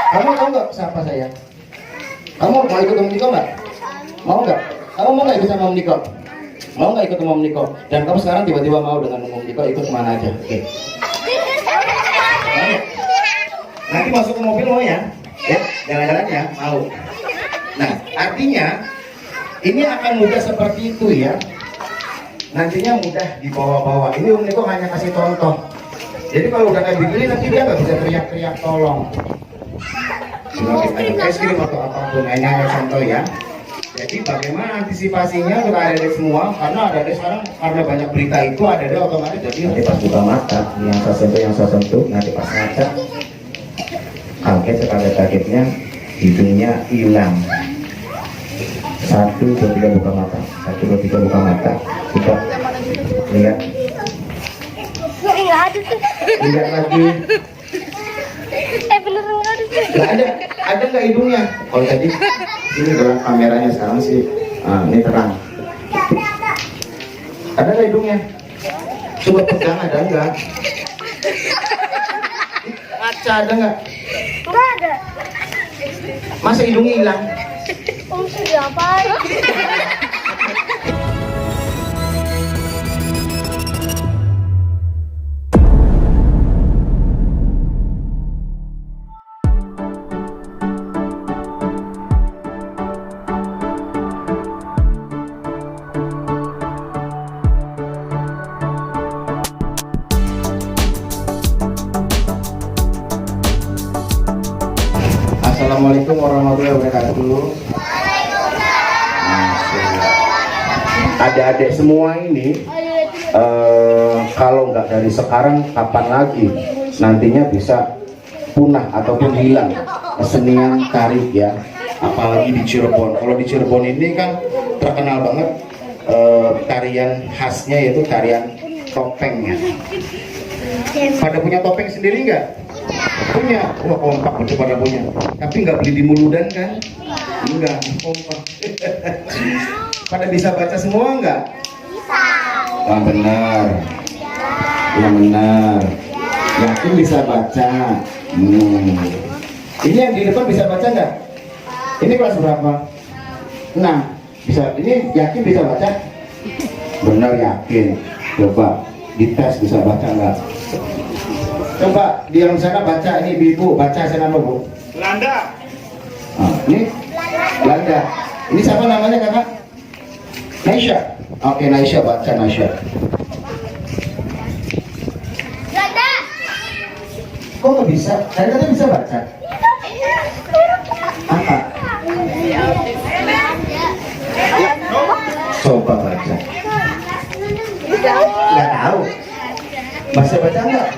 Kamu tahu nggak siapa saya? Kamu mau ikut Om Niko nggak? Mau nggak? Kamu mau nggak ikut sama Om Niko? Mau nggak ikut sama Om Niko? Dan kamu sekarang tiba-tiba mau dengan Om Niko ikut kemana aja? Oke. Mau? Nanti masuk ke mobil mau ya? Ya, jalan-jalan ya, mau. Nah, artinya ini akan mudah seperti itu ya. Nantinya mudah dibawa-bawa. Ini Om Niko hanya kasih contoh. Jadi kalau udah kayak begini nanti dia nggak bisa teriak-teriak tolong. Kita kirim atau apapun, ini hanya contoh ya. Jadi bagaimana antisipasinya untuk adik-adik semua? Karena adik-adik sekarang karena banyak berita itu adik-adik otomatis jadi nanti pas buka mata, yang saya sentuh, nanti pas ngaca, kaget sekaget-kagetnya hidungnya hilang. 1, 2, 3 buka mata, 1, 2, 3 buka mata. Coba lihat. Lihat lagi. Beneran nggak ada sih. Nggak ada nggak hidungnya? Kalau tadi ini dalam kameranya sekarang sih, ini terang. Ada nggak hidungnya? Coba pegang, ada nggak? Kaca ada nggak? Nggak ada. Masa hidungnya hilang? Om sudah apa? Assalamualaikum warahmatullahi wabarakatuh. Adik-adik semua ini kalau nggak dari sekarang kapan lagi nantinya bisa punah ataupun hilang kesenian tari ya, apalagi di Cirebon. Kalau di Cirebon ini kan terkenal banget tarian khasnya yaitu tarian topengnya. Pada punya topeng sendiri nggak? Punya. Wah, kompak betul pada punya. Tapi nggak beli di Muludan kan? Enggak, kompak. Pada bisa baca semua nggak? Bisa. Yang benar. Yang benar. Yakin bisa baca. Ini yang di depan bisa baca nggak? Ini kelas berapa? Nah, bisa. Ini yakin bisa baca? Benar, yakin. Coba dites bisa baca nggak? Coba di yang sana baca, ini ibu baca sana Bu. Belanda. Ini Belanda. Ini siapa namanya kakak? Naisha. Oke, Naisha baca Naisha. Belanda. Kok nggak bisa? Tadi katanya bisa baca. Apa? Coba baca. Nggak tahu. Bisa baca nggak?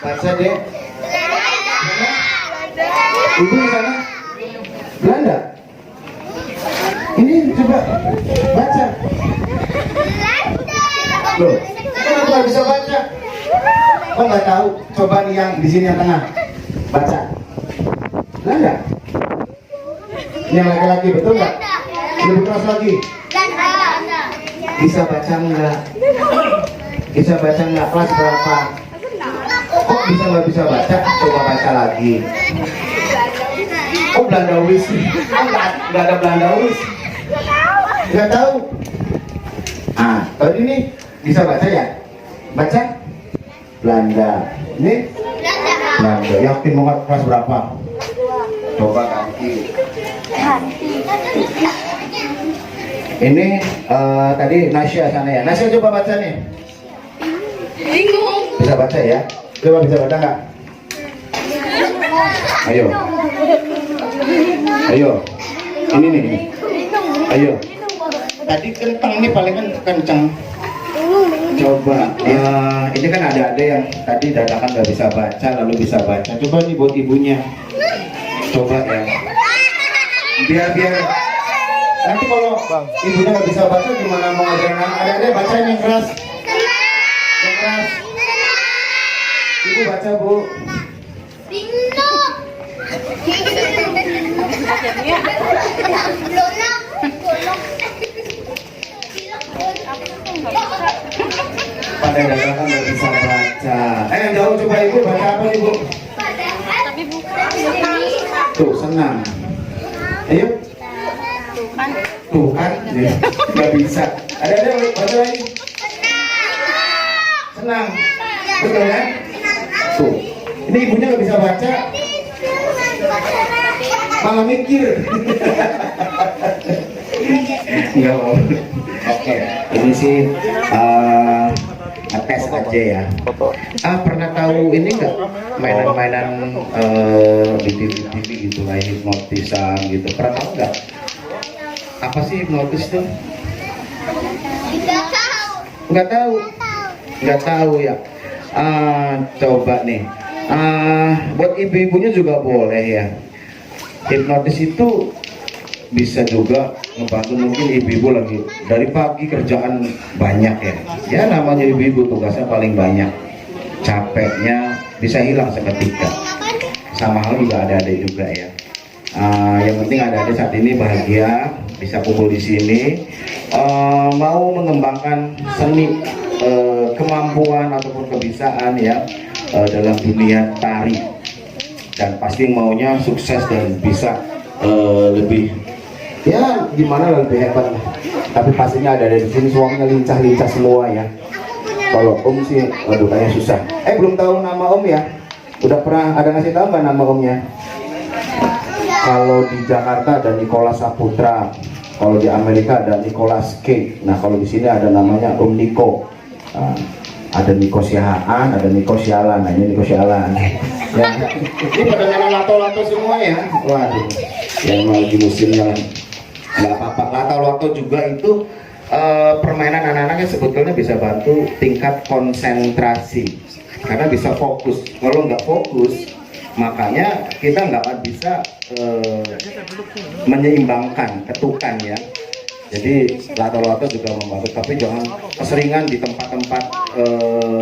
Baca deh. Ibu di sana Belanda. Ini coba baca. Loh, kenapa nggak bisa baca? Oh nggak tahu. Coba nih yang di sini yang tengah baca. Belanda. Ini yang laki-laki betul nggak? Lebih keras lagi. Bisa baca nggak? Bisa baca nggak? Kelas berapa? Kok bisa nggak bisa baca? Coba baca lagi. Oh Belanda wis. Nggak ada Belanda wis. Nggak tahu. Kalau ini bisa baca ya? Baca? Belanda. Ini? Belanda. Yakin banget kelas berapa? Coba ganti. Ini tadi Nasya sana ya. Nasya coba baca nih. Bingung. Bisa baca ya? Coba bisa baca nggak? Ayo. Ayo. Ini nih. Ayo. Tadi kentang ini paling kencang. Coba. Ini kan ada yang tadi dadakan nggak bisa baca lalu bisa baca. Coba nih buat ibunya. Coba ya. Biar nanti kalau ibunya nggak bisa baca gimana mau ngajarin anak? Ada baca yang keras. Yang keras. Ibu baca Bu. Bingung. Pas Ada data kan nggak bisa baca. Jauh coba ibu baca apa ibu? Tapi bukan. Tuh senang. Ayo. Tuh kan, nggak bisa. Ada baca lagi. Senang. Betul kan? Tuh. Ini ibunya nggak bisa baca. Malah mikir. Nggak mau. Oke, ini sih tes aja ya. Pernah tahu ini nggak mainan-mainan di TV gitu lah, hipnotisan gitu. Pernah tahu nggak? Apa sih hipnotis tuh? Tidak tahu. Nggak tahu. Nggak tahu ya. Coba nih. Buat ibu-ibunya juga boleh ya. Hipnotis itu bisa juga ngebantu mungkin ibu-ibu lagi dari pagi kerjaan banyak ya. Ya namanya ibu-ibu tugasnya paling banyak. Capeknya bisa hilang seketika. Sama hal juga ada adik juga ya. Yang penting ada adik saat ini bahagia bisa kumpul di sini. Mau mengembangkan seni, kemampuan ataupun kebiasaan ya dalam dunia tari, dan pasti maunya sukses dan bisa lebih ya gimana lah, lebih hebat lah. Tapi pastinya ada di sini suaminya lincah-lincah semua ya. Kalau Om sih aduh kayaknya susah. Belum tahu nama Om ya? Udah pernah ada ngasih tahu nggak nama Omnya? Kalau di Jakarta ada Nicholas Saputra, kalau di Amerika ada Nicholas K. Nah kalau di sini ada namanya Om Niko. Ada Niko Sihaan, ada Niko Sialan. Nah ini Niko Sialan ya. Ini pada nama lato-lato semua ya. Waduh, yang lagi musimnya nggak apa-apa. Lato-lato juga itu permainan anak-anak yang sebetulnya bisa bantu tingkat konsentrasi karena bisa fokus. Kalau nggak fokus, makanya kita nggak akan bisa menyeimbangkan ketukan ya. Jadi lato-lato juga membantu, tapi jangan keseringan di tempat-tempat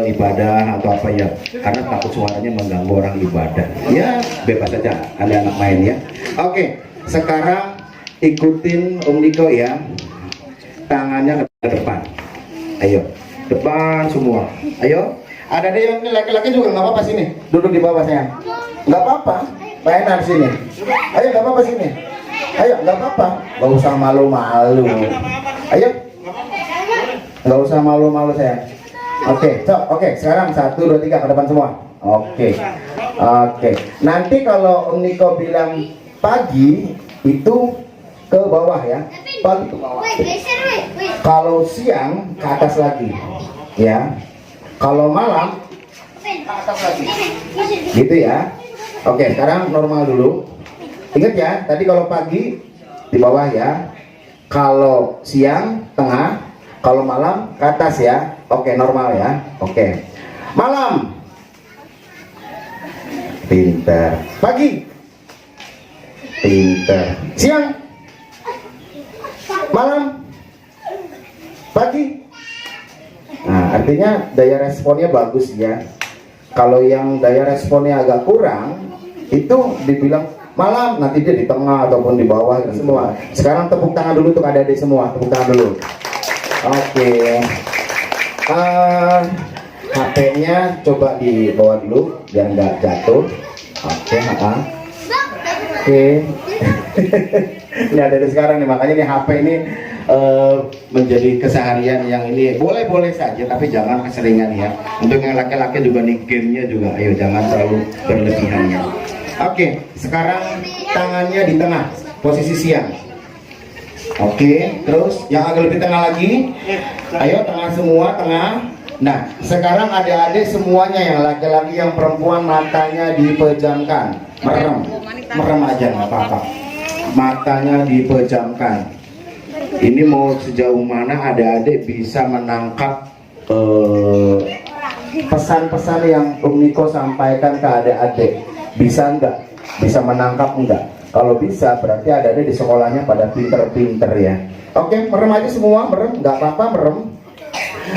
ibadah atau apa ya, karena takut suaranya mengganggu orang ibadah. Ya bebas saja ada anak main ya. Oke, sekarang ikutin Om Niko ya, tangannya ke depan. Ayo, depan semua. Ayo, ada yang laki-laki juga nggak apa-apa sini, duduk di bawah saya. Nggak apa-apa, mainan sini. Ayo nggak apa-apa sini. Ayo, nggak apa-apa, nggak usah malu-malu. Ayo, nggak usah malu-malu saya. Oke, oke. Sekarang 1, 2, 3 ke depan semua. Oke. Nanti kalau Om Niko bilang pagi itu ke bawah ya, pagi ke bawah. Kalau siang ke atas lagi, ya. Kalau malam ke atas lagi, gitu ya. Oke, sekarang normal dulu. Ingat ya, tadi kalau pagi di bawah ya, kalau siang tengah, kalau malam ke atas ya. Oke, normal ya. Oke. Malam. Pinter. Pagi. Pinter. Siang. Malam. Pagi. Nah, artinya daya responnya bagus ya. Kalau yang daya responnya agak kurang, itu dibilang malam, nanti dia di tengah ataupun di bawah gitu. Semua. Sekarang tepuk tangan dulu untuk adik-adik semua, tepuk tangan dulu. Oke. HP-nya coba dibawa dulu biar nggak jatuh. Oke. Ini ada di sekarang nih, makanya nih HP ini menjadi keseharian yang ini boleh-boleh saja, tapi jangan keseringan ya. Untuk yang laki-laki juga nih, gamenya juga, ayo jangan terlalu berlebihan ya. Oke, sekarang tangannya di tengah, posisi siang. Oke, terus yang agak lebih tengah lagi. Ayo tengah semua, tengah. Nah, sekarang adik-adik semuanya yang laki-laki yang perempuan matanya dipejamkan. Merem aja nggak apa-apa. Matanya dipejamkan. Ini mau sejauh mana adik-adik bisa menangkap pesan-pesan yang Om Niko sampaikan ke adik-adik. Bisa enggak? Bisa menangkap enggak? Kalau bisa berarti adik-adik di sekolahnya pada pinter-pinter ya. Oke, merem aja semua, merem, nggak apa-apa merem.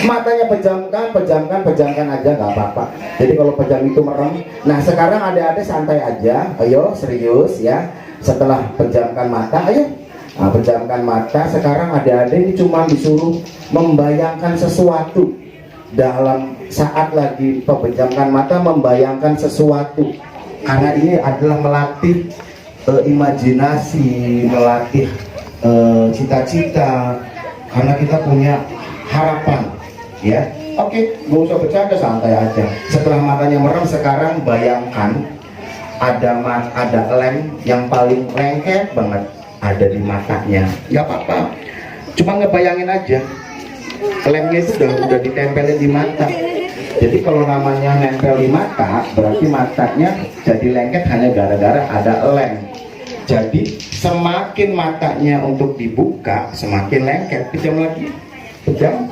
Matanya pejamkan aja, nggak apa-apa. Jadi kalau pejam itu merem. Nah sekarang adik-adik santai aja, ayo serius ya. Setelah pejamkan mata, ayo. Nah, pejamkan mata. Sekarang adik-adik ini cuma disuruh membayangkan sesuatu. dalam saat lagi pemejamkan mata membayangkan sesuatu, karena ini adalah melatih imajinasi, melatih cita-cita, karena kita punya harapan, ya. Oke, gak usah bercanda, santai aja. Setelah matanya merem, sekarang bayangkan ada lem yang paling lengket banget ada di matanya. Gak apa-apa, cuma ngebayangin aja. Lemnya itu udah ditempelin di mata. Jadi kalau namanya nempel di mata, berarti matanya jadi lengket hanya gara-gara ada lem. Jadi semakin matanya untuk dibuka, semakin lengket. Pejam lagi, pejam.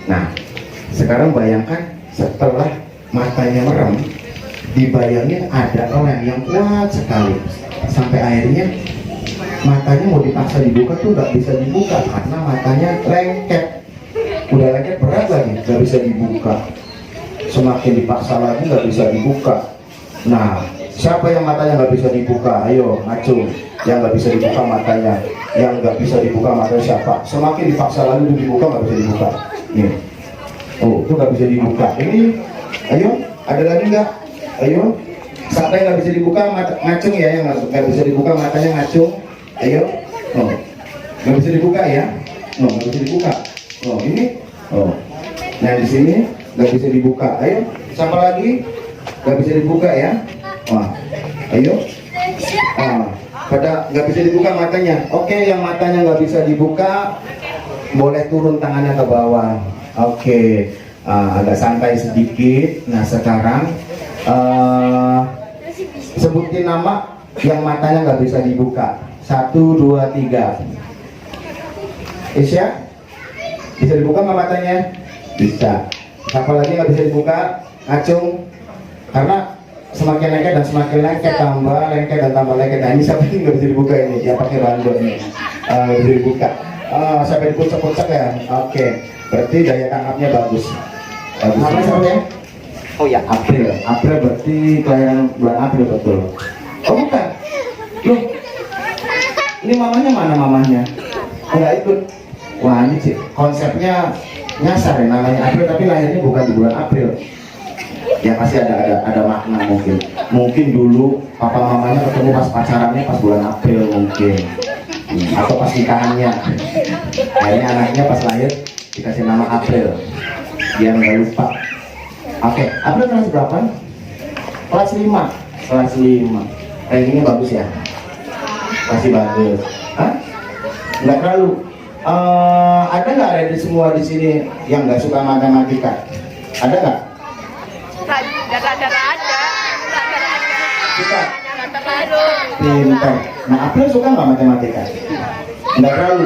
Nah, sekarang bayangkan setelah matanya merem, dibayangin ada lem yang kuat sekali, sampai akhirnya matanya mau dipaksa dibuka tuh nggak bisa dibuka karena matanya lengket. Udah lengket berat lagi, nggak bisa dibuka. Semakin dipaksa lagi nggak bisa dibuka. Nah, siapa yang matanya nggak bisa dibuka? Ayo, ngacung. Yang nggak bisa dibuka matanya, yang nggak bisa dibuka matanya siapa? Semakin dipaksa lagi untuk dibuka nggak bisa dibuka. Nih. Oh, itu nggak bisa dibuka. Ini, ayo, ada lagi nggak? Ayo, sampai nggak bisa dibuka, ngacung ya, yang nggak bisa dibuka matanya ngacung. Ayo, oh, nggak bisa dibuka ya? Oh, nggak bisa dibuka. Oh, ini, oh, nah di sini nggak bisa dibuka. Ayo, siapa lagi? Nggak bisa dibuka ya? Wah, ayo, pada nggak bisa dibuka matanya. Oke, yang matanya nggak bisa dibuka, boleh turun tangannya ke bawah. Oke, agak santai sedikit. Nah sekarang sebutin nama yang matanya nggak bisa dibuka. 1, 2, 3. Isya, bisa dibuka nggak matanya? Bisa. Siapa lagi nggak bisa dibuka? Acung. Karena semakin lengket dan semakin lengket, tambah lengket dan tambah lengket. Nah ini siapa yang nggak bisa dibuka ini? Ya pakai bandot nih. Nggak bisa dibuka. Sampai dikucek-kucek ya. Oke. Berarti daya tangkapnya bagus. Namanya siapa ya? Oh ya, April. April berarti kelahiran bulan April betul. Oh bukan. Loh, ini mamanya mana mamanya? Enggak ikut. Wah ini sih konsepnya nyasar ya, namanya April tapi lahirnya bukan di bulan April. Ya pasti ada makna mungkin. Mungkin dulu papa mamanya ketemu pas pacarannya pas bulan April mungkin. Atau pas nikahannya. Akhirnya anaknya pas lahir dikasih nama April biar nggak lupa. Oke, April kelas berapa? Kelas 5. Kelas 5. Ini bagus ya? Masih bagus. Hah? Nggak terlalu. Ada nggak ada semua di sini yang nggak suka matematika? Ada nggak? Ada. Suka. Terlalu. Pintar. Nah, April suka nggak matematika? Nggak terlalu.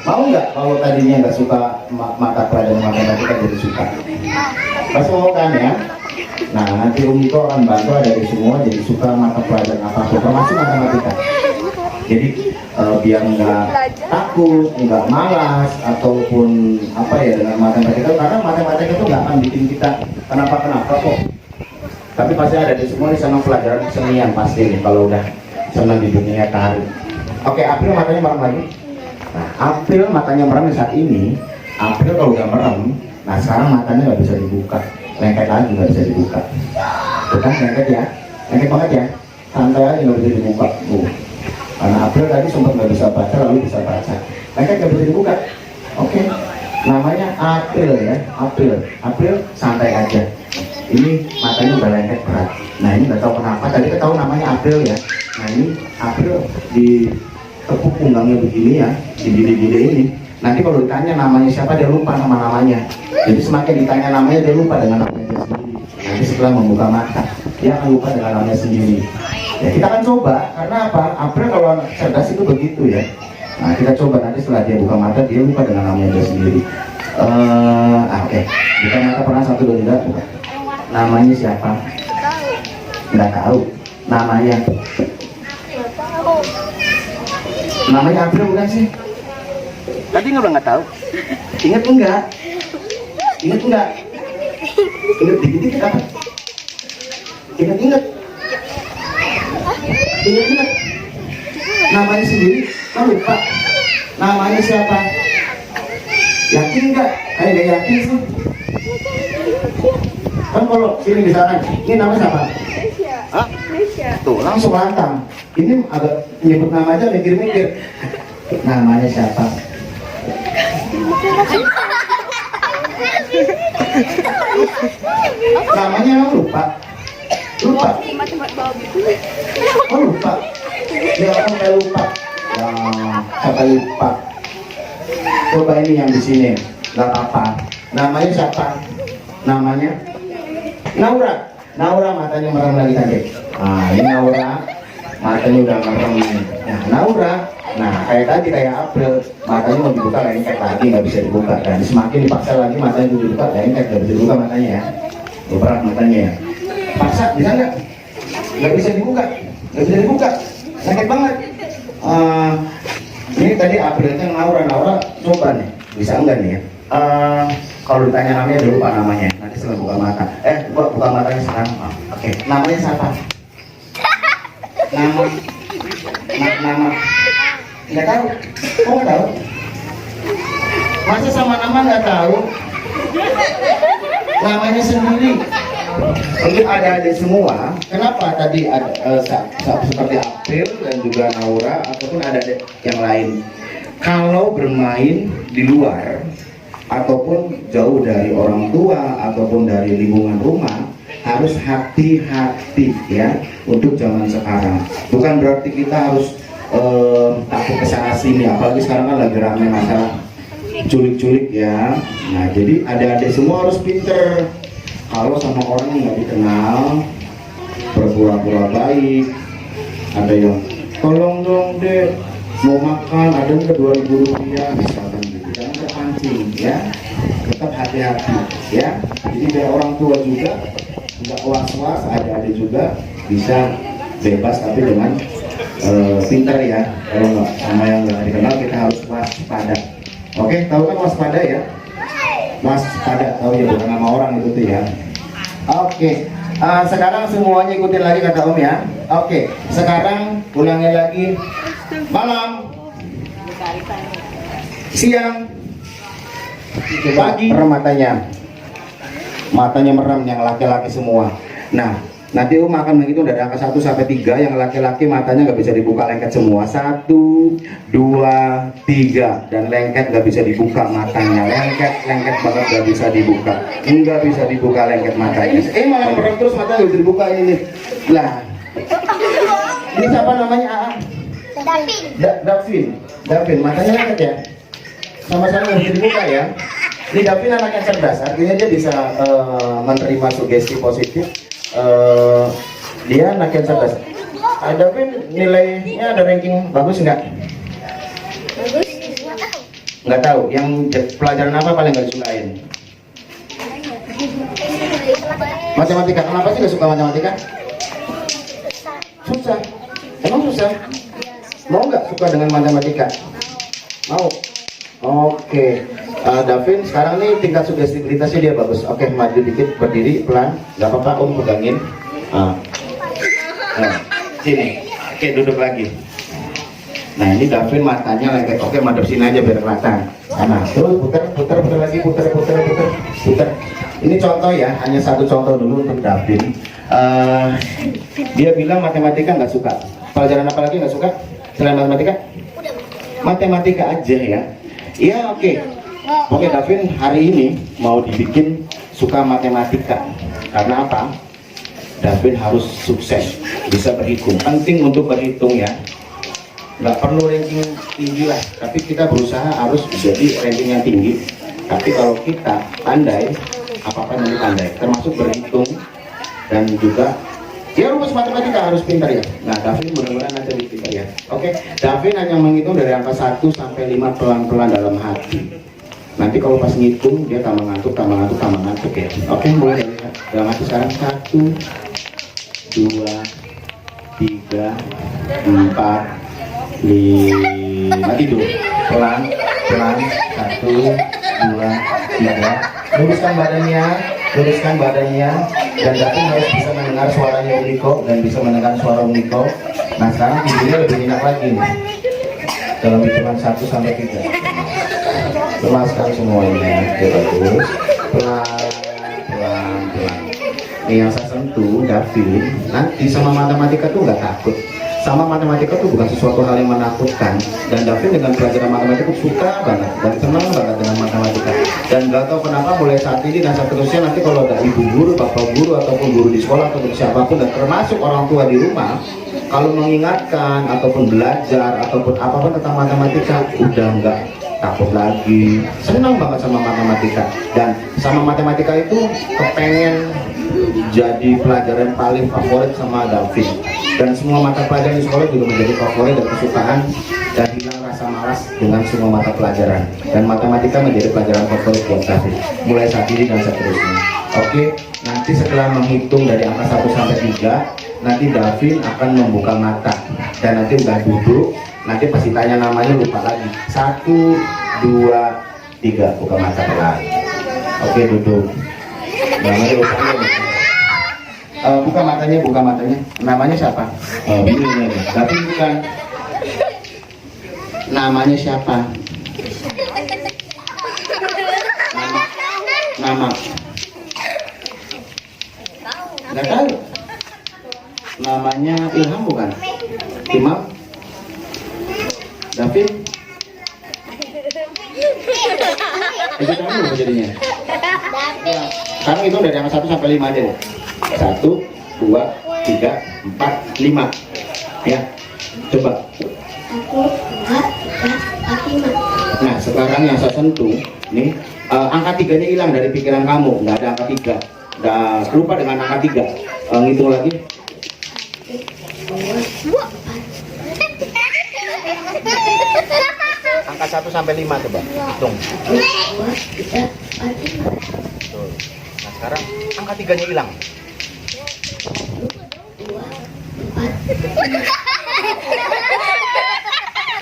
Mau nggak kalau tadinya nggak suka mata pelajaran matematika jadi suka? Pasti mau kan ya? Nah nanti Umiko akan bantu ada di semua jadi suka mata pelajaran apapun termasuk matematika. Jadi biar nggak takut, nggak malas ataupun apa ya dengan matematika, karena matematika itu nggak akan bikin kita kenapa kok. Tapi pasti ada di semua di sana pelajaran kesenian pasti nih kalau udah senang di dunia tari. Oke, April matanya merem lagi. Nah, April matanya merem saat ini. April kalau udah merem, nah sekarang matanya nggak bisa dibuka, lengket lagi nggak bisa dibuka. Bukan lengket ya, lengket banget ya, santai aja nggak bisa dibuka. Karena April tadi sempat nggak bisa baca lalu bisa baca, lengket nggak bisa dibuka. Oke, namanya April ya, April santai aja. Ini matanya udah lengket berat. Nah ini nggak tahu kenapa tadi kita tahu namanya April ya. Nah ini April di tepuk punggangnya begini ya, di gede-gede ini. Nanti kalau ditanya namanya siapa dia lupa sama namanya. Jadi semakin ditanya namanya dia lupa dengan namanya dia sendiri. Nanti setelah membuka mata dia akan lupa dengan namanya sendiri. Ya kita akan coba, karena apa? April kalau anak cerdas itu begitu ya. Nah kita coba nanti setelah dia buka mata dia lupa dengan namanya dia sendiri. Oke. Buka mata pernah 1, 2, 3 buka. Namanya siapa? Nggak tahu. Namanya April bukan sih? Tadi nggak tahu. Ingat enggak? Ingat dikit-dikit apa? Ingat. Namanya sendiri, kan lupa. Namanya siapa? Yakin nggak? Kayak nggak yakin sih. Kan kalau sini misalkan, ini namanya siapa? Hah? Tuh langsung lantang. Ini agak nyebut nama aja mikir-mikir. Namanya siapa? Namanya lupa. Lupa. Oh lupa. Ya sampai lupa. Ya sampai lupa. Coba ini yang di sini. Gak apa-apa. Namanya siapa? Namanya Naura. Naura matanya merem lagi tadi. Nah ini Naura. Matanya udah merem nih. Nah Naura. Nah kayak tadi kayak April. Matanya mau dibuka lengket lagi nggak bisa dibuka. Dan semakin dipaksa lagi matanya dibuka lengket nggak bisa dibuka matanya ya. Berat matanya ya. Paksa bisa nggak bisa dibuka. Nggak bisa dibuka. Sakit banget. Ini tadi Aprilnya Naura. Naura coba nih. Bisa enggak nih ya? Kalau ditanya namanya udah lupa namanya. Nanti setelah buka mata. Buka matanya sekarang. Oke. Namanya siapa? Nama. Nggak tahu. Kok nggak tahu? Masa sama nama nggak tahu? Namanya sendiri. Untuk adik-adik semua, kenapa tadi ada seperti April dan juga Naura ataupun ada yang lain? Kalau bermain di luar ataupun jauh dari orang tua ataupun dari lingkungan rumah harus hati-hati ya untuk zaman sekarang. Bukan berarti kita harus takut kesana sini, apalagi sekarang kan lagi ramai masalah culik-culik ya. Nah jadi adik-adik semua harus pinter. Kalau sama orang yang nggak dikenal berpura-pura baik, ada yang tolong dong deh mau makan, ada nggak 2.000 rupiah misalkan gitu, jangan terpancing ya, tetap hati-hati ya. Jadi biar orang tua juga nggak was-was, adik-adik juga bisa bebas tapi dengan pintar ya. Kalau nggak sama yang nggak dikenal kita harus waspada. Oke, tahu kan waspada ya? Waspada, tahu ya, bukan nama orang itu tuh ya. Oke, sekarang semuanya ikutin lagi kata Om ya. Oke, sekarang ulangi lagi. Malam, siang, pagi, merem matanya merem yang laki-laki semua. Nah, nanti Om akan menghitung dari angka 1 sampai 3. Yang laki-laki matanya nggak bisa dibuka lengket semua. 1, 2, 3. Dan lengket nggak bisa dibuka matanya. Lengket banget nggak bisa dibuka. Nggak bisa dibuka lengket matanya. Malah merem terus matanya nggak bisa dibuka ini nih. Lah, ini siapa namanya? Davin, matanya lengket ya. Sama-sama nggak bisa dibuka ya. Ini Davin anak yang cerdas, artinya dia bisa menerima sugesti positif. Dia anak yang cerdas. Davin nilainya ada ranking bagus nggak? Bagus. Nggak tahu. Yang pelajaran apa paling nggak disukain? Matematika. Kenapa sih nggak suka matematika? Susah. Emang susah? Mau nggak suka dengan matematika? Mau. Oke. Davin sekarang nih tingkat sugestibilitasnya dia bagus. Oke, maju dikit, berdiri pelan. Nggak apa-apa, Om pegangin. Nah, sini. Oke, duduk lagi. Nah, ini Davin matanya lengket. Oke, madep sini aja biar kelihatan. Nah, terus putar lagi, putar. Ini contoh ya, hanya satu contoh dulu untuk Davin. Dia bilang matematika nggak suka. Pelajaran apa lagi nggak suka selain matematika? Matematika aja ya. Iya, Oke, Davin hari ini mau dibikin suka matematika. Karena apa? Davin harus sukses, bisa berhitung. Penting untuk berhitung ya. Nggak perlu ranking tinggi lah, tapi kita berusaha harus jadi ranking yang tinggi. Tapi kalau kita pandai, apa-apa yang pandai, termasuk berhitung dan juga ya rumus matematika harus pintar ya. Nah, Davin mudah-mudahan nanti lebih pintar ya. Oke, Davin hanya menghitung dari angka 1 sampai 5 pelan-pelan dalam hati. Nanti kalau pas ngitung dia tambah ngantuk ya. Oke, mulai dalam hati sekarang. 1, 2, 3, 4, 5. Tidur pelan. 1, 2, 3. Luruskan badannya. Dan Davin harus bisa mendengar suaranya Uniko dan bisa mendengar suara Uniko. Nah, sekarang tidurnya lebih enak lagi nih. Dalam hitungan 1 sampai 3. lepaskan semuanya. Oke, bagus. Pelan pelan pelan. Nih yang saya sentuh Davin nanti sama matematika tuh nggak takut. Sama matematika tuh bukan sesuatu hal yang menakutkan, dan Davin dengan pelajaran matematika suka banget dan senang banget dengan matematika. Dan nggak tahu kenapa mulai saat ini dan seterusnya nanti kalau ada ibu guru, bapak guru ataupun guru di sekolah ataupun siapapun dan termasuk orang tua di rumah, kalau mengingatkan ataupun belajar ataupun apapun tentang matematika udah nggak takut lagi, senang banget sama matematika. Dan sama matematika itu kepengen jadi pelajaran paling favorit sama Davin, dan semua mata pelajaran di sekolah juga menjadi favorit dan kesukaan, dan hilang rasa malas dengan semua mata pelajaran, dan matematika menjadi pelajaran favorit buat Davin mulai saat ini dan seterusnya. Oke, nanti setelah menghitung dari angka 1 sampai 3, nanti Davin akan membuka mata dan nanti udah duduk. Nanti pasti tanya namanya lupa lagi. 1, 2, 3, buka mata pelan. Oke, duduk. Namanya lupa lagi. Buka matanya, buka matanya. Namanya siapa? Ini. Tapi bukan. Namanya siapa? Nama. Nggak tahu. Namanya Ilham bukan? Imam? Davin? Itu kamu jadinya? Sekarang itu dari angka 1 sampai 5 aja deh. 1, 2, 3, 4, 5. Ya, coba. 1, 2, 3, 4, 5. Nah, sekarang yang saya sentuh, nih angka 3-nya hilang dari pikiran kamu. Nggak ada angka 3. Udah lupa dengan angka 3. Ngitung lagi. 2. Angka 1 sampai 5 coba. Hitung. 2, 3, 4, 5. Tuh. Nah, sekarang angka 3-nya hilang. 2, 4.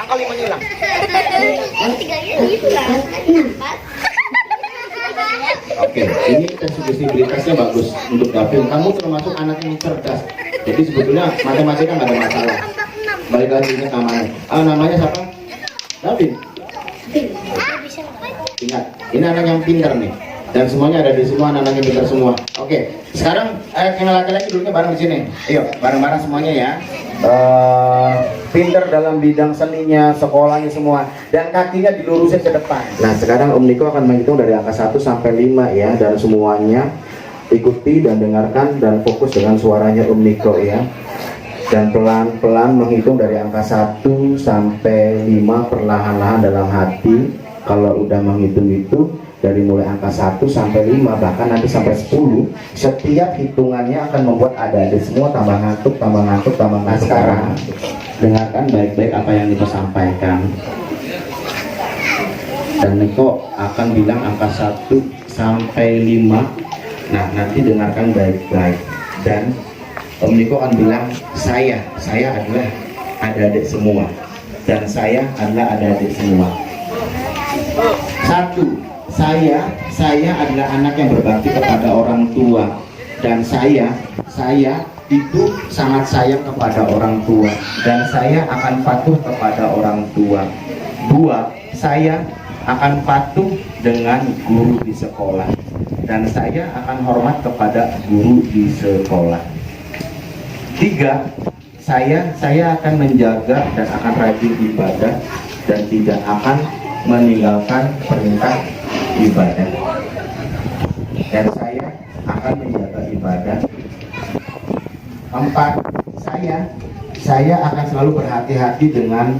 Angka 5-nya hilang. 3-nya gitu lah. 4. Oke, ini tes sugestibilitasnya bagus untuk Davin. Kamu termasuk anak yang cerdas. Jadi sebetulnya matematika nggak ada masalah. Balik lagi ingat namanya. Namanya siapa? Davin. Ingat, ini anak yang pintar nih. Dan semuanya ada di semua anak-anak yang pintar semua. Oke, sekarang yang laki-laki dulunya bareng di sini. Ayo, bareng-bareng semuanya ya. Pintar dalam bidang seninya, sekolahnya semua, dan kakinya dilurusin ke depan. Nah, sekarang Om Niko akan menghitung dari angka 1 sampai 5 ya, dan semuanya ikuti dan dengarkan dan fokus dengan suaranya Om Niko ya. Dan pelan-pelan menghitung dari angka 1 sampai 5 perlahan-lahan dalam hati. Kalau udah menghitung itu dari mulai angka 1 sampai 5 bahkan nanti sampai 10, setiap hitungannya akan membuat adik-adik semua tambah ngantuk, tambah ngantuk, tambah ngantuk. Nah, sekarang dengarkan baik-baik apa yang Niko sampaikan, dan Niko akan bilang angka 1 sampai 5. Nah, nanti dengarkan baik-baik, dan Om Niko akan bilang saya adalah adik-adik semua, dan saya adalah adik-adik semua. 1, saya adalah anak yang berbakti kepada orang tua, dan saya itu sangat sayang kepada orang tua, dan saya akan patuh kepada orang tua. 2, saya akan patuh dengan guru di sekolah, dan saya akan hormat kepada guru di sekolah. 3, saya akan menjaga dan akan rajin ibadah dan tidak akan meninggalkan perintah ibadah, dan saya akan menjaga ibadah. 4, saya akan selalu berhati-hati dengan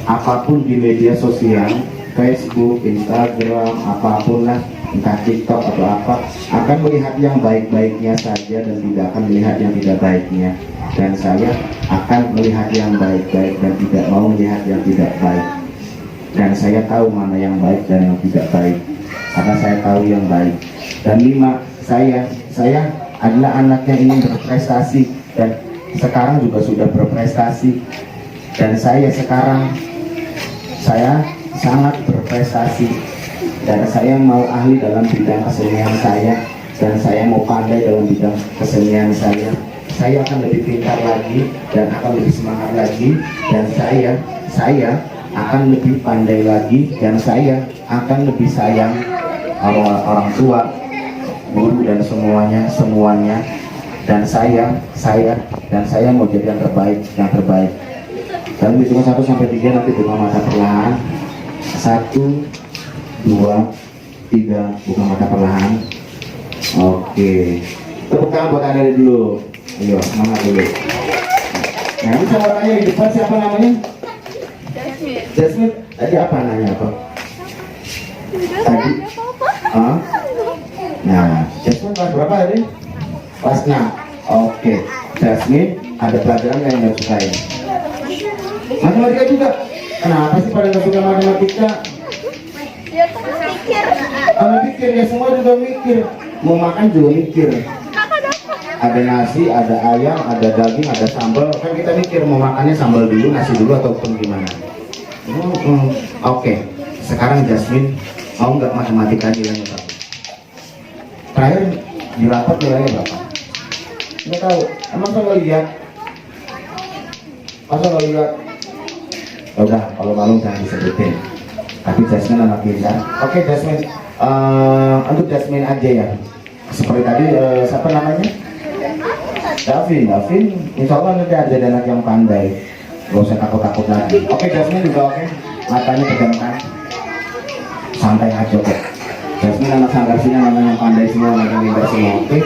apapun di media sosial, Facebook, Instagram, apapun lah, entah TikTok atau apa, akan melihat yang baik-baiknya saja dan tidak akan melihat yang tidak baiknya. Dan saya akan melihat yang baik-baik dan tidak mau melihat yang tidak baik. Dan saya tahu mana yang baik dan yang tidak baik, karena saya tahu yang baik. Dan 5, saya adalah anak yang ingin berprestasi dan sekarang juga sudah berprestasi. Dan saya sangat berprestasi, dan saya mau ahli dalam bidang kesenian saya, dan saya mau pandai dalam bidang kesenian saya. Saya akan lebih pintar lagi dan akan lebih semangat lagi, dan saya akan lebih pandai lagi, dan saya akan lebih sayang orang tua, guru, dan semuanya. Dan saya mau jadi yang terbaik. Dan hitungan 1 sampai 3 nanti buka mata perlahan. 1, 2, 3, buka mata perlahan. Oke, tepuk tangan buat Anda dulu. Ayo, semangat dulu. Nah, ini sama orangnya di depan siapa namanya? Jasmine. Tadi apa nanya apa? Tadi? Nah, Jasmine kelas berapa tadi? Kelas 6. Oke, Jasmine ada pelajaran yang nggak sukain? Matematika juga. Kenapa sih pada nggak suka matematika? Mikir ya, semua juga mikir. Mau makan juga mikir. Ada nasi, ada ayam, ada daging, ada sambal. Kan kita mikir mau makannya sambal dulu, nasi dulu, ataupun gimana. Oke. Sekarang Jasmine mau nggak matematika nilainya berapa? Terakhir di rapat nilainya berapa? Nggak tahu. Emang kalau lihat? Masa nggak lihat? Udah, kalau malu jangan disebutin. Tapi Jasmine anak pintar. Oke Jasmine, untuk Jasmine aja ya. Seperti tadi siapa namanya? Davin, insya Allah nanti ada anak yang pandai. Gak usah takut lagi. Oke Jasmine juga oke. Matanya pejamkan. Santai aja kok. Jasmine anak sanggar sini, anak yang pandai semua, anak yang pintar semua. Oke.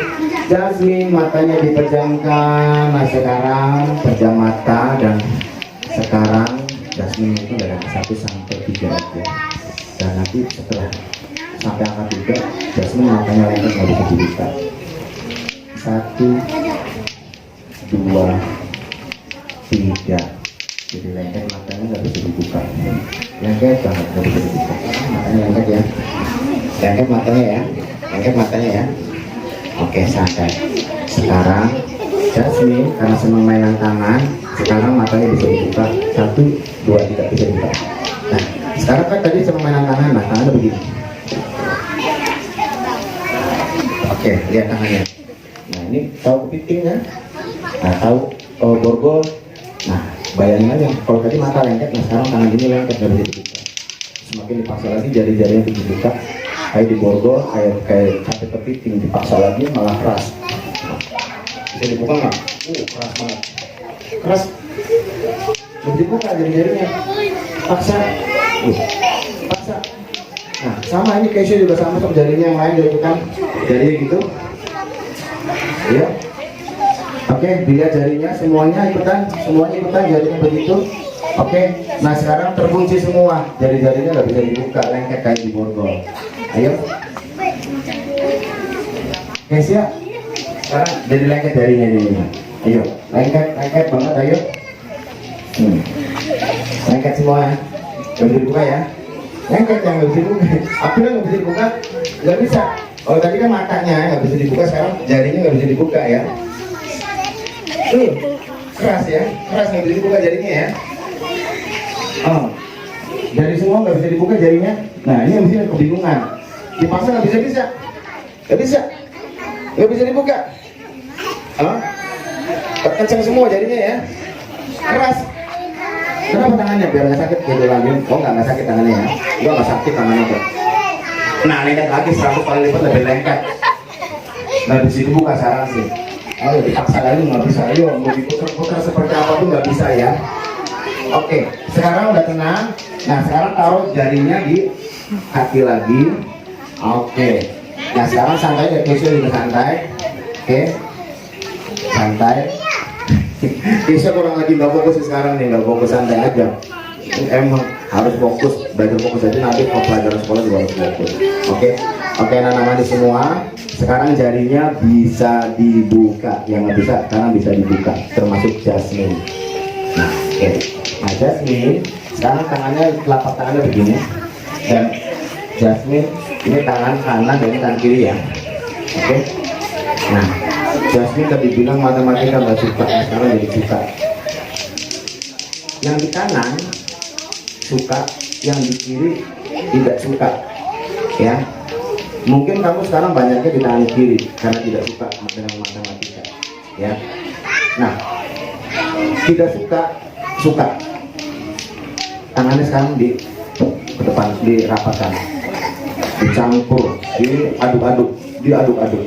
Jasmine matanya dipejamkan. Nah sekarang pejam mata, dan sekarang Jasmine itu dari 1 sampai 3 aja. Dan nanti setelah sampai angka 3, Jasmine matanya lengket nggak bisa dibuka. 1, 2, 3. Jadi lengket matanya nggak bisa dibuka. Lengket banget nggak bisa dibuka. Matanya lengket ya. Lengket matanya ya. Oke, santai. Sekarang Jasmine karena senang mainan tangan, sekarang matanya bisa dibuka. 1, 2, tidak bisa dibuka. Nah, sekarang kan tadi senang mainan tangan, nah tangannya begini. Oke, lihat tangannya. Nah, ini tahu kepiting kan? Nah, tahu borgol. Nah, bayangin aja, kalau tadi mata lengket, nah sekarang tangan ini lengket, nggak bisa dibuka. Semakin dipaksa lagi jari-jarinya dibuka, kayak di borgol, kayak capek kepiting, dipaksa lagi malah keras. Bisa dibuka nggak? Keras banget. Keras. Bisa dibuka jari-jarinya. Paksa. Paksa. Nah, sama ini Keisha juga sama sama jarinya yang lain juga kan. Jarinya gitu. Ya. Oke, dilihat jarinya semuanya ikutan jarinya begitu. Oke. Nah, sekarang terkunci semua. Jari-jarinya nggak bisa dibuka, lengket kayak di borgol. Ayo. Keisha. Sekarang jadi lengket jarinya ini. Ayo, lengket banget, ayo. Lengket semua. Nggak bisa dibuka ya. Lengket yang nggak bisa dibuka. Akhirnya nggak bisa dibuka, nggak bisa. Oh tadi kan matanya nggak bisa dibuka, sekarang jarinya nggak bisa dibuka ya. Keras ya, keras nggak bisa dibuka jarinya ya. Jari semua nggak bisa dibuka jarinya. Nah ini yang bisa kebingungan. Dipaksa nggak bisa dibuka. Kencang semua jarinya ya. Keras. Kenapa tangannya? Biar nggak sakit gitu lagi. Oh nggak sakit tangannya ya. Nggak sakit tangannya kok. Nah lengket lagi 100 kali lipat lebih lengket. Nggak bisa dibuka sekarang sih. Ayo dipaksa lagi nggak bisa. Ayo mau diputar-putar seperti apa pun nggak bisa ya. Oke, sekarang udah tenang. Nah sekarang taruh jarinya di kaki lagi. Oke. Nah sekarang santai ya, Keisha juga santai. Oke. Santai. Keisha kurang lagi nggak fokus sekarang nih, nggak fokus, santai aja. Emang harus fokus, belajar fokus aja, nanti kalau pelajaran sekolah juga harus fokus. Oke, anak-anak di semua, sekarang jarinya bisa dibuka, yang nggak bisa sekarang bisa dibuka, termasuk Jasmine. Nah, oke, nah Jasmine, sekarang tangannya, telapak tangannya begini, dan Jasmine ini tangan kanan dan ini tangan kiri ya. Oke, nah Jasmine tadi bilang matematika nggak suka, sekarang jadi suka. Yang di kanan suka, yang di kiri tidak suka ya. Mungkin kamu sekarang banyaknya di tangan kiri karena tidak suka dengan matematika ya. Nah tidak suka tangannya sekarang di ke depan, dirapatkan, dicampur, diaduk-aduk, diaduk-aduk,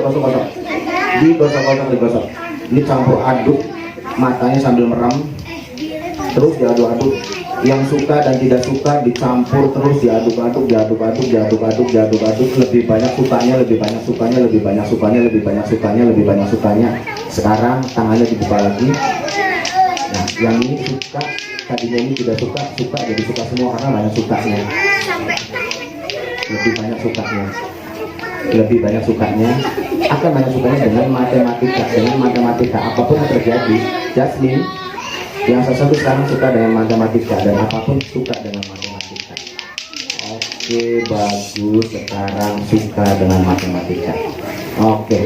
gosok-gosok, digosok-gosok. Ini campur aduk, matanya sambil merem, terus diaduk-aduk. Yang suka dan tidak suka dicampur terus, diaduk-aduk, lebih banyak sukanya. Sekarang tangannya dibuka lagi. Nah, yang ini suka, tadinya ini tidak suka jadi suka semua karena banyak sukanya. Lebih banyak sukanya, akan banyak sukanya dengan matematika. Apapun yang terjadi, Jasmine yang sesuatu sekarang suka dengan matematika, dan apapun suka dengan matematika. Oke, bagus, sekarang suka dengan matematika. Oke,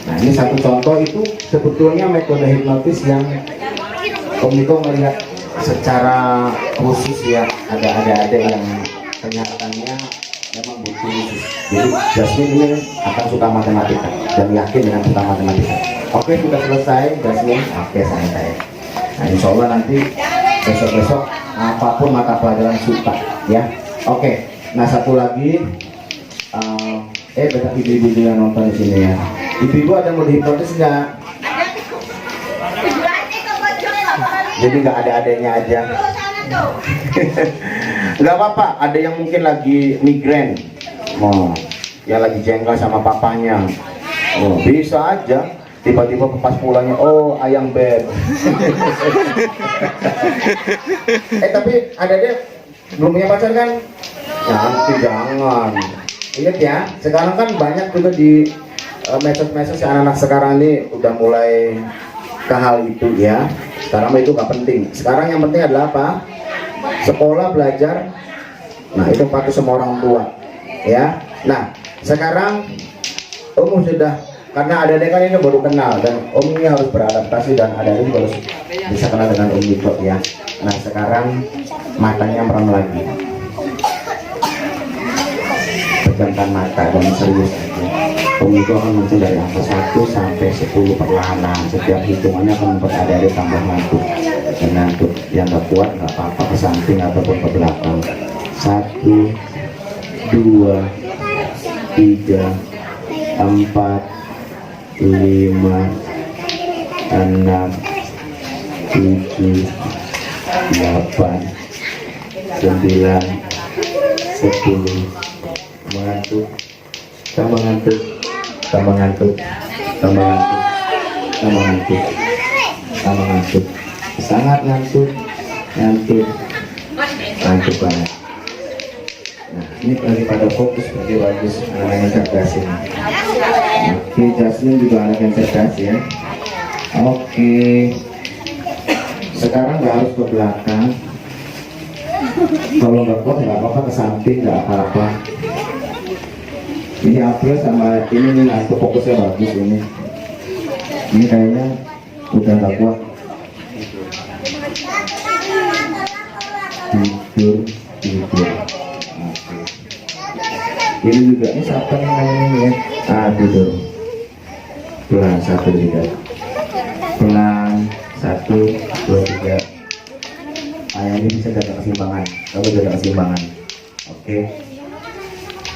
nah ini satu contoh. Itu sebetulnya metode hipnotis yang Om Niko melihat secara khusus ya. Ada yang kenyataannya memang butuh khusus. Jadi Jasmine ini akan suka matematika dan yakin dengan suka matematika. Oke, sudah selesai Jasmine. Oke, santai. Nah, insya Allah nanti besok-besok apapun mata pelajaran suka ya. Oke, nah satu lagi, banyak ibu-ibu yang nonton di sini ya. Ibu-ibu ada mau dihipnotis nggak? Jadi nggak ada adanya aja. Nggak apa-apa. Ada yang mungkin lagi migrain, yang lagi jengkel sama papanya, bisa aja. Tiba-tiba pas pulangnya, oh ayang beb. Tapi ada deh belum punya pacar kan? Jangan. Ingat ya, sekarang kan banyak juga di medsos anak-anak sekarang ini udah mulai ke hal itu ya. Sekarang itu nggak penting. Sekarang yang penting adalah apa? Sekolah, belajar. Nah, itu patuh sama orang tua ya. Nah, sekarang sudah, karena adek kan ini baru kenal dan Om ini harus beradaptasi, dan adek harus bisa kenal dengan Om Niko ya. Nah, sekarang matanya merem lagi, pejamkan mata dan serius aja. Om Niko akan muncul dari angka 1 sampai 10 perlahan. Setiap hitungannya akan membuat adek tambah ngantuk dan ngantuk. Yang nggak kuat nggak apa-apa, ke samping ataupun ke belakang. 1, 2, 3, 4, 5, 6, 7, 8, 9, 10. Mengantuk, tambah ngantuk, sangat ngantuk banget. Nah, ini lagi pada fokus, berarti bagus, anak yang cerdas ini. Oke, Jasmine juga anak yang cerdas ya. Oke, sekarang nggak harus ke belakang. Kalau nggak kuat nggak apa-apa, ke samping nggak apa-apa. Ini April sama ini nih, aku fokusnya bagus ini. Ini kayaknya udah nggak kuat. Tidur. Ini juga, ini siapa yang ini ya? Tidur. Pelan, 1, 3. Pelan, 1, 2, 3. Ini bisa jaga keseimbangan. Kamu jaga keseimbangan. Oke.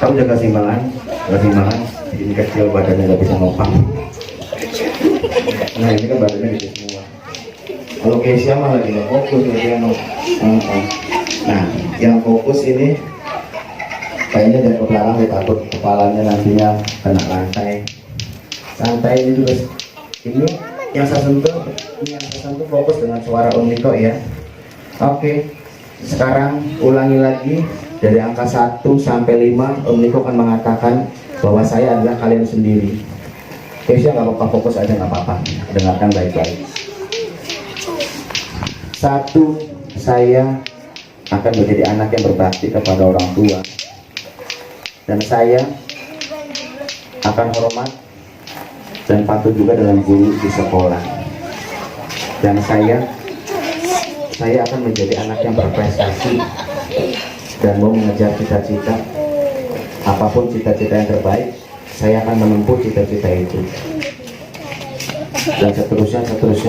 Kamu jaga keseimbangan. Ini kecil badannya nggak bisa nopang. Nah, ini kan badannya gede semua. Kalau Keisha mah lagi nggak fokus, lagi Nah, yang fokus ini kayaknya dari ke belakang, saya takut kepalanya nantinya kena lantai. Santai ini juga. Ini yang saya sentuh fokus dengan suara Om Niko ya. Oke, sekarang ulangi lagi dari angka 1 sampai 5. Om Niko akan mengatakan bahwa saya adalah kalian sendiri. Keisha nggak apa-apa, fokus aja, nggak apa-apa. Dengarkan baik-baik. 1, saya akan menjadi anak yang berbakti kepada orang tua, dan saya akan hormat dan patuh juga dengan guru di sekolah, dan saya akan menjadi anak yang berprestasi dan mau mengejar cita-cita. Apapun cita-cita yang terbaik, saya akan menempuh cita-cita itu. dan seterusnya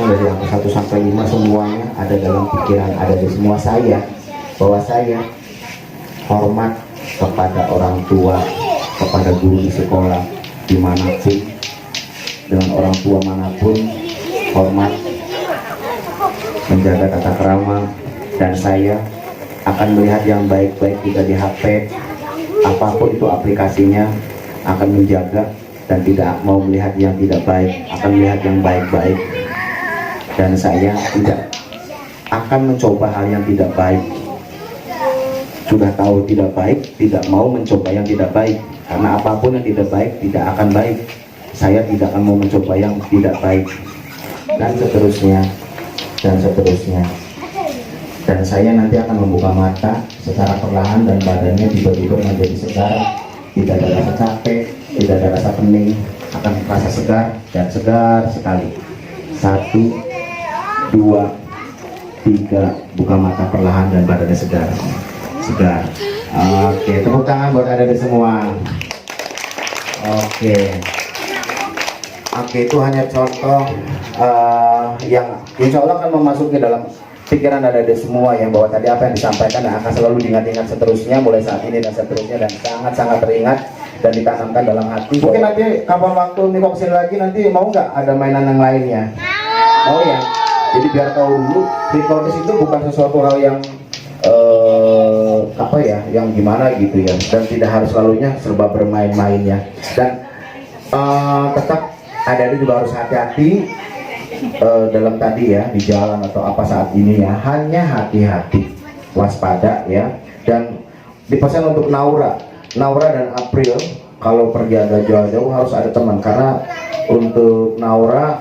dari angka 1 sampai 5 semuanya ada dalam pikiran, ada di semua saya, bahwa saya hormat kepada orang tua, kepada guru di sekolah dimanapun, dengan orang tua manapun, hormat, menjaga tata krama, dan saya akan melihat yang baik-baik juga di HP, apapun itu aplikasinya, akan menjaga dan tidak mau melihat yang tidak baik, akan melihat yang baik-baik. Dan saya tidak akan mencoba hal yang tidak baik. Sudah tahu tidak baik, tidak mau mencoba yang tidak baik, karena apapun yang tidak baik tidak akan baik. Saya tidak akan mau mencoba yang tidak baik, dan seterusnya dan seterusnya. Dan saya nanti akan membuka mata secara perlahan dan badannya tiba-tiba menjadi segar, tidak ada rasa capek, tidak ada rasa pening, akan terasa segar dan segar sekali. 1, 2, 3, buka mata perlahan dan badannya segar. Segar. Oke, tepuk tangan buat adik-adik semua. Oke, itu hanya contoh yang insya Allah akan memasuki dalam pikiran adik-adik semua ya, bahwa tadi apa yang disampaikan akan selalu diingat-ingat seterusnya, mulai saat ini dan seterusnya, dan sangat-sangat teringat dan ditanamkan dalam hati. Mungkin nanti kapan waktu Niko kesini lagi, nanti mau nggak ada mainan yang lainnya? Mau ya? Jadi biar tahu dulu, recordis itu bukan sesuatu hal yang apa ya, yang gimana gitu ya, dan tidak harus selalunya serba bermain-mainnya. Dan tetap adik-adik juga harus hati-hati dalam tadi ya, di jalan atau apa saat ini ya, hanya hati-hati, waspada ya. Dan dipesan untuk Naura dan April, kalau pergi agak jauh-jauh harus ada teman, karena untuk Naura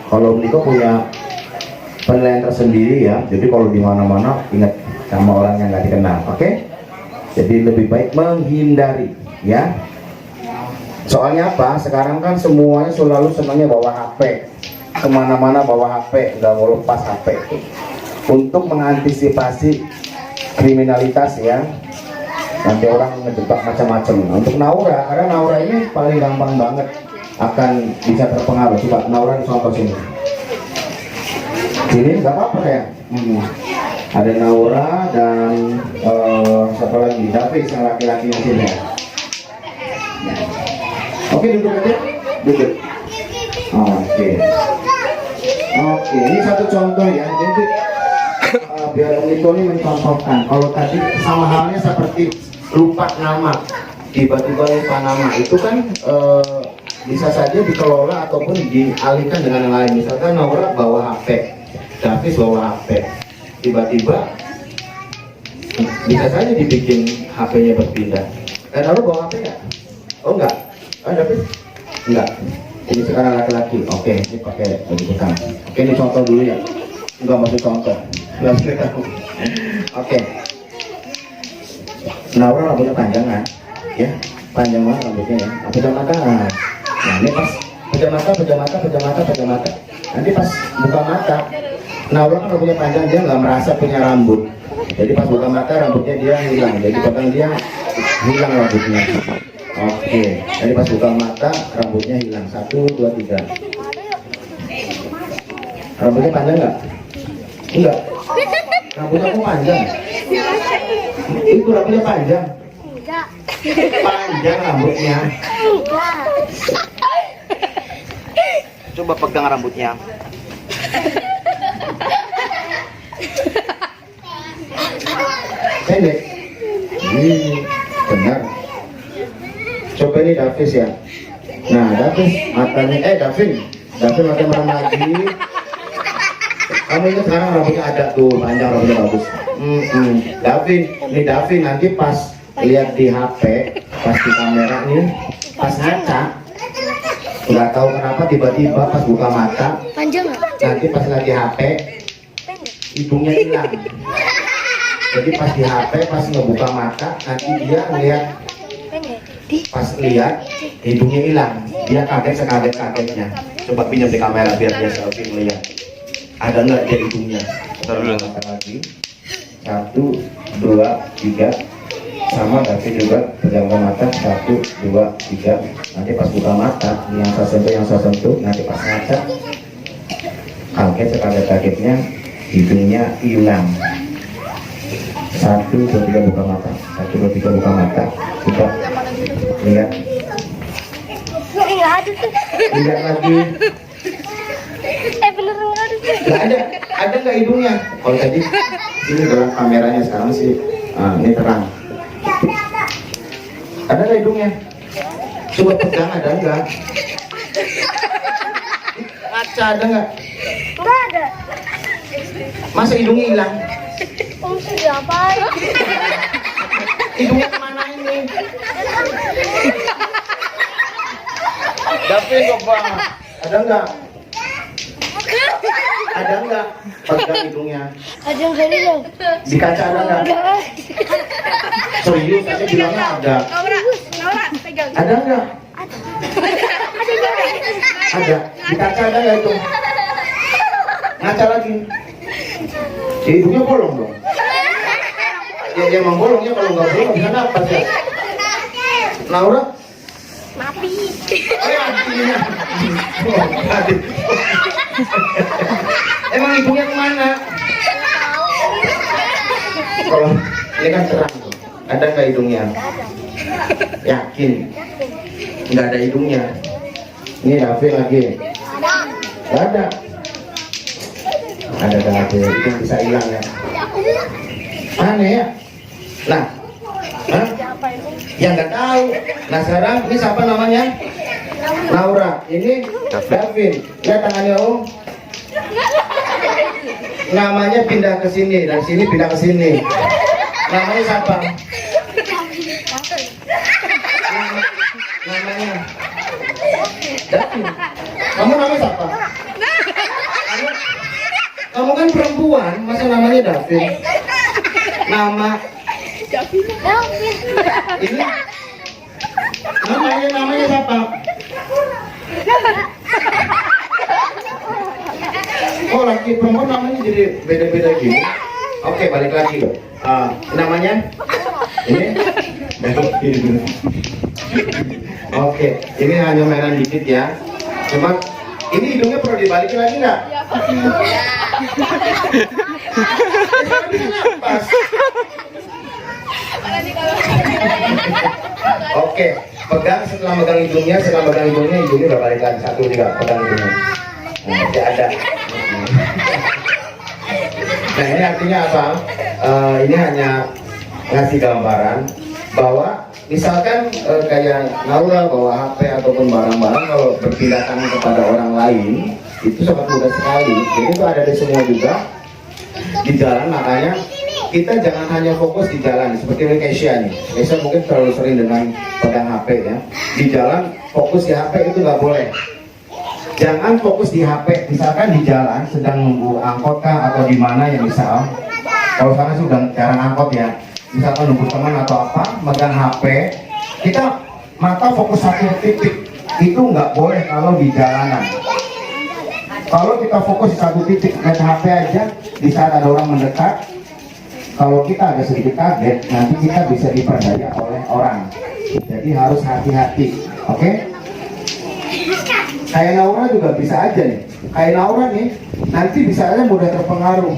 kalau Niko punya penilaian tersendiri ya, jadi kalau di mana-mana ingat sama orang yang nggak dikenal, oke? Jadi lebih baik menghindari ya. Soalnya apa? Sekarang kan semuanya selalu senangnya bawa HP, kemana-mana bawa HP, nggak mau lepas HP itu. Untuk mengantisipasi kriminalitas ya, nanti orang ngejebak macam-macam. Untuk Naura, karena Naura ini paling gampang banget akan bisa terpengaruh. Coba Naura contoh sini. Sini nggak apa-apa ya. Ada Naura dan siapa lagi? David yang laki-laki yang sini. Oke, duduk aja, duduk. Oke, ini satu contoh ya. Jadi biar Niko ini mencontohkan. Kalau tadi sama halnya seperti lupa nama, tiba-tiba lupa nama, itu kan bisa saja dikelola ataupun dialihkan dengan yang lain. Misalkan Naura bawa HP, Davis bawa HP, tiba-tiba bisa saja dibikin HP-nya berpindah. Naura bawa HP nggak? Oh enggak. Davis? Enggak. Ini sekarang laki-laki. Oke, ini pakai baju hitam. Oke, ini contoh dulu ya. Enggak masuk contoh. Oke. Naura rambutnya panjang kan? Ya, panjang banget rambutnya ya. Pejamata. Nah, ini pas pejamata. Nanti pas buka mata, Naura kan rambutnya panjang, dia nggak merasa punya rambut. Jadi pas buka mata rambutnya dia hilang. Jadi batang dia hilang rambutnya. Oke, jadi pas buka mata rambutnya hilang. 1, 2, 3. Rambutnya panjang nggak? Enggak. Rambutnya kok panjang? Itu rambutnya panjang. Panjang rambutnya. Coba pegang rambutnya. Pendek. Benar. Coba ini Davis ya. Nah, Davis matanya, Davin matanya merem lagi. Kamu ingat sekarang rambutnya ada tuh, panjang, rambutnya bagus. Davin nanti pas lihat di HP, pas di kamera nih, pas ngaca, nggak tahu kenapa tiba-tiba pas buka mata, nanti pas lagi HP, hidungnya hilang. Jadi pas di HP, pas ngebuka mata, nanti dia ngeliat, pas lihat hidungnya hilang, dia kaget sekaget-kagetnya. Coba pinjam di kamera biar dia selfie melihat ada nggak dia hidungnya. Terus lagi 1, 2, 3. Sama David juga pejamkan mata 1, 2, 3. Nanti pas buka mata yang saya sentuh nanti pas ngaca kaget sekaget-kagetnya hidungnya hilang. 1, 2, 3 buka mata. 1, 2, 3 buka mata. Coba lihat. Nggak ada tuh. Lihat lagi. Bener nggak ada tuh. Nggak ada. Ada nggak hidungnya? Kalau tadi ini dalam kameranya sekarang sih ini terang. Ada nggak hidungnya? Coba pegang, ada nggak? Kaca ada nggak? Nggak ada. Masa hidungnya hilang? Om sudah apa? Hidungnya kemana ini? David coba. Ada nggak? Ada nggak? Pegang hidungnya. Ada yang gini dong. Di kaca ada nggak? Nggak. Serius, saya bilangnya ada. Naura, pegang. Ada nggak? Ada. Di kaca ada nggak itu? Ngaca lagi. Ya, hidungnya bolong dong. Ya emang bolong ya, kalau nggak bolong bisa napas ya. Naura? Mapi. Hatinya. Emang hidungnya kemana? Kalau ini kan terang tuh. Ada nggak hidungnya? Yakin? Nggak ada hidungnya. Ini David lagi. Nggak ada. Ada David. Itu bisa hilang ya. Aneh ya. Nah, hah? Yang nggak tahu. Nah sekarang ini siapa namanya? Naura. Ini David. Lihat tangannya Om. Namanya pindah ke sini dan sini pindah ke sini. Namanya siapa? Namanya David. Kamu namanya siapa? Kamu kan perempuan, masa namanya David? Nama ini namanya siapa? Oh laki perempuan namanya jadi beda-beda gini. Oke balik lagi. Namanya ini Oke, ini hanya mainan dikit ya. Cuma ini hidungnya perlu dibalikin lagi nggak? Pas. Oke, pegang setelah megang hidungnya, hidungnya udah balik lagi. 1, 3, pegang hidungnya. Nah, tidak ada. Nah ini artinya apa? Ini hanya ngasih gambaran bahwa misalkan kayak Naura bawa HP ataupun barang-barang kalau berpindah tangan kepada orang lain itu sangat mudah sekali. Jadi itu ada di semua juga di jalan, makanya kita jangan hanya fokus di jalan seperti ini Keisha nih. Keisha mungkin terlalu sering dengan pegang HP ya. Di jalan fokus di HP itu nggak boleh. Jangan fokus di HP, misalkan di jalan sedang nunggu angkot kah atau di mana yang bisa. Kalau sekarang sih udah jarang angkot ya. Misalkan nunggu teman atau apa, megang HP, kita mata fokus satu titik, itu nggak boleh kalau di jalanan. Kalau kita fokus di satu titik main HP aja, di saat ada orang mendekat, kalau kita ada sedikit kaget, nanti kita bisa diperdaya oleh orang. Jadi harus hati-hati, oke? Kayak Naura juga bisa aja nih. Kayak Naura nih, nanti bisa aja mudah terpengaruh.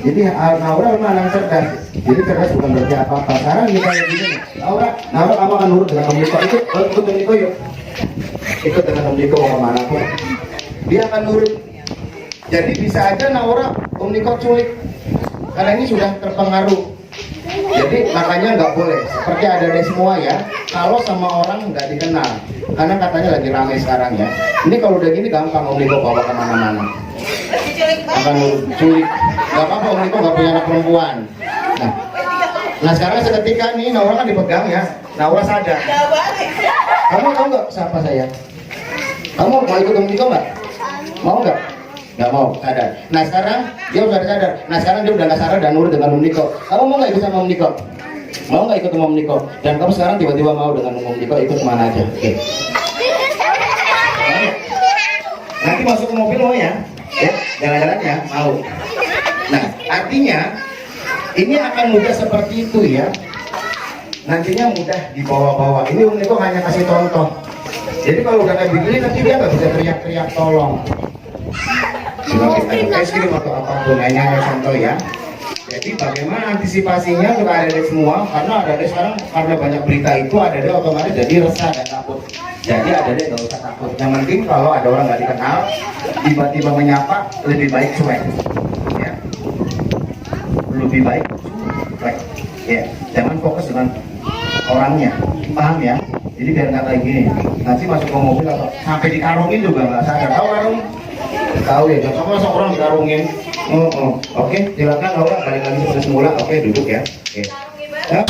Jadi Naura memang anak cerdas. Jadi cerdas bukan berarti apa-apa. Sekarang ini kayak gini nih. Naura kamu akan nurut dengan Om Niko. Ikut Om Niko yuk. Ikut dengan Om Niko mau kemana pun. Dia akan nurut. Jadi bisa aja Naura Om Niko culik. Karena ini sudah terpengaruh. Jadi makanya nggak boleh. Seperti ada di semua ya. Kalau sama orang nggak dikenal. Karena katanya lagi ramai sekarang ya. Ini kalau udah gini gampang Om Niko bawa kemana-mana. Akan culik. Gak apa-apa Om Niko nggak punya anak perempuan. Nah sekarang seketika nih Naura kan dipegang ya. Naura sadar. Kamu tahu nggak siapa saya? Kamu mau ikut Om Niko nggak? Mau nggak? Nggak mau, sadar. Nah sekarang dia udah sadar. Nah sekarang dia udah nggak sadar dan nurut dengan Om Niko. Kamu mau nggak ikut sama Om Niko? Mau nggak ikut sama Om Niko? Dan kamu sekarang tiba-tiba mau dengan Om Niko ikut kemana aja? Oke. Nanti masuk ke mobil mau ya? Ya, jalan-jalan ya, mau. Nah, artinya ini akan mudah seperti itu ya. nantinya mudah dibawa-bawa. Ini Om Niko hanya kasih contoh. Jadi kalau udah kayak begini nanti dia nggak bisa teriak-teriak tolong. Coba kita es krim atau apapun, hanya contoh ya. Jadi bagaimana antisipasinya untuk adik-adik semua? Karena adik-adik sekarang karena banyak berita itu adik-adik otomatis jadi resah dan takut. Jadi adik-adik nggak usah takut. Yang penting kalau ada orang nggak dikenal tiba-tiba menyapa, lebih baik cuek. Ya. Lebih baik cuek. Ya. Jangan fokus dengan orangnya, paham ya? Jadi biar nggak kayak gini. Nanti masuk ke mobil atau sampai dikarungin juga nggak sadar. Tahu karung? Tahu ya. Jangan masuk orang dikarungin. Oke, silakan Laura balik lagi seperti semula. Oke, duduk ya. Oke. Ya.